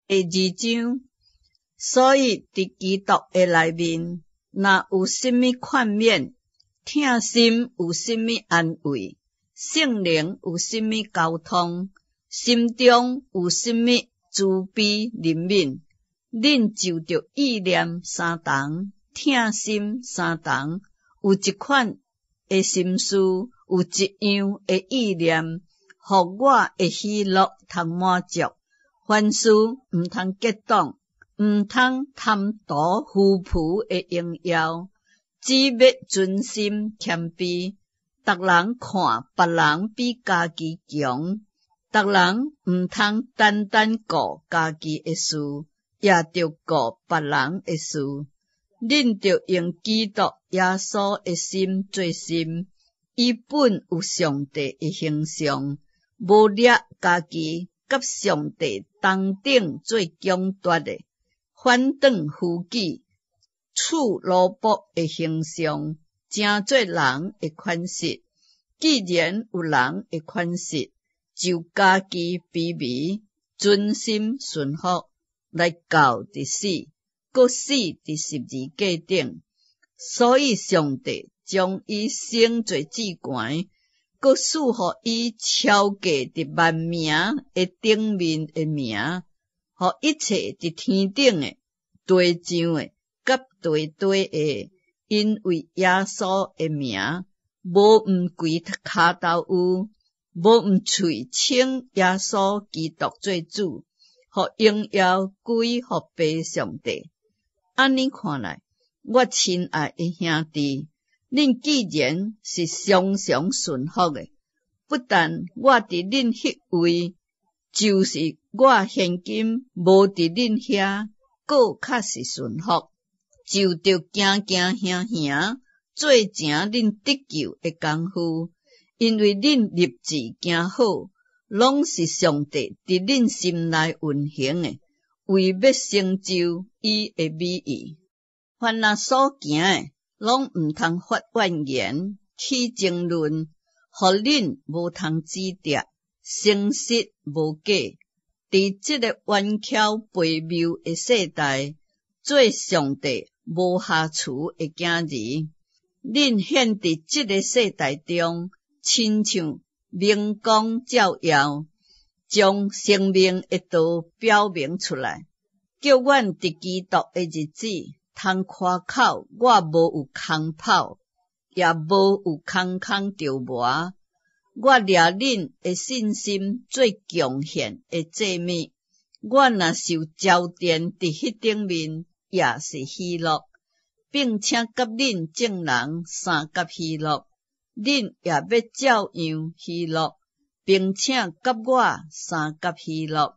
的2章。所以伫基督的内面，若有甚物劝勉，疼心有甚物安慰，圣灵有甚物交通，心中有甚物慈悲怜悯，恁就着意念相同，疼心相同，有一款的心思，有一样的意念，互我的喜乐通满足。凡事毋通激动，毋通贪图虚浮的荣耀，只要存心谦卑。逐人看别人比家己强，逐人毋通单单顾家己的事，也着顾别人的事。恁着用基督耶稣的心做心，伊本有上帝的形象，无掠家己甲上帝同等做强夺的，反转负己，取奴仆的形象，成做人的款式。既然有人的款式，就家己卑微，存心顺服，来到伫死，搁死伫十字架顶。所以上帝将伊升做至悬，搁赐予伊超过伫万名的顶面的名，互一切伫天顶的、地上的、甲地底的，因为耶稣的名，无毋跪骹头有，无毋喙称耶稣基督做主，互荣耀归互父上帝。安尼看来，我亲爱的兄弟，恁既然是常常顺服的，不但我伫恁迄位，就是我现今无伫恁遐，搁较是顺服，就着行行行行，做成恁得救的功夫。因为恁立志行好，拢是上帝伫恁心内运行的，为要成就伊的美意。凡若所行的，拢毋通发怨言，起争论，互恁无通指摘，诚实无假。伫即个弯巧悖谬的世代，做上帝无下厨的囝儿，恁显伫即个世代中，亲像明光照耀，将生命的道表明出来，叫阮伫基督的日子，通夸口我无有空跑，也无有空着磨。我掠恁的信心做贡献的祭物，我若受焦点伫迄顶面，也是喜乐，并且甲恁众人三甲喜乐，恁也要照样喜乐，并且甲我三甲喜乐。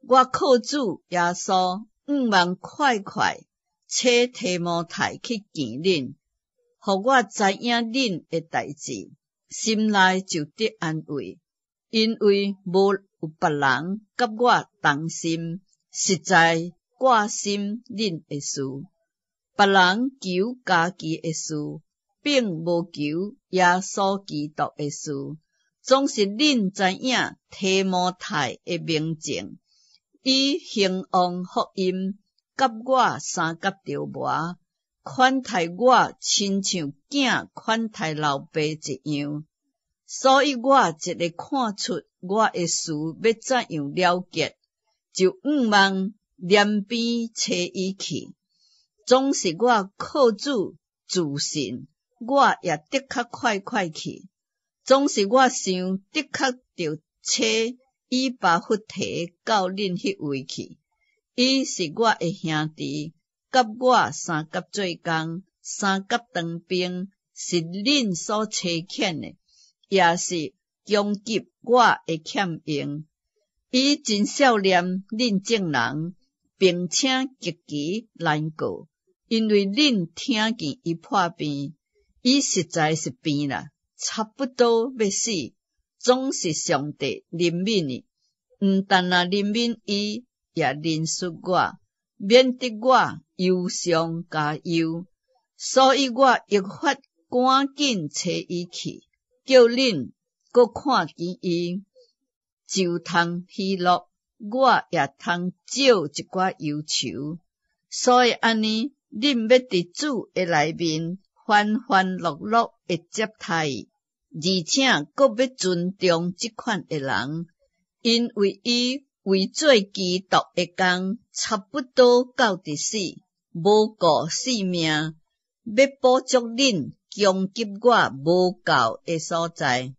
我靠主耶稣，望快快找提摩太去见恁，互我知影恁的代志，心内就得安慰，因为无有别人甲我同心，实在挂心恁的事。别人求家己的事，并无求耶稣基督的事，总是恁知影提摩太的明情，伊兴旺福音，甲我三甲着磨，款待我亲像囝款待老爸一样。所以我一个看出我的事要怎样了结，就望连边找伊去。总是我靠主自信，我也的确快快去。总是我想的确着找以巴弗提到恁迄位去。伊是我的兄弟，甲我三甲做工，三甲当兵，是恁所差遣的，也是供给我的欠用。伊真少念恁众人，并且极其难过，因为恁听见伊破病，伊实在是病啦，差不多要死，总是上帝怜悯伊，毋但那怜悯伊，也怜恤我，免得我忧伤加忧。所以我一发赶紧找伊去，叫恁搁看见伊，就通喜乐。我也通少一寡忧愁。所以安尼，恁要伫主的内面欢欢乐乐的接待伊，而且阁要尊重即款的人，因为伊为做基督的工，差不多到伫死，无顾性命，要补足恁攻击我无够的所在。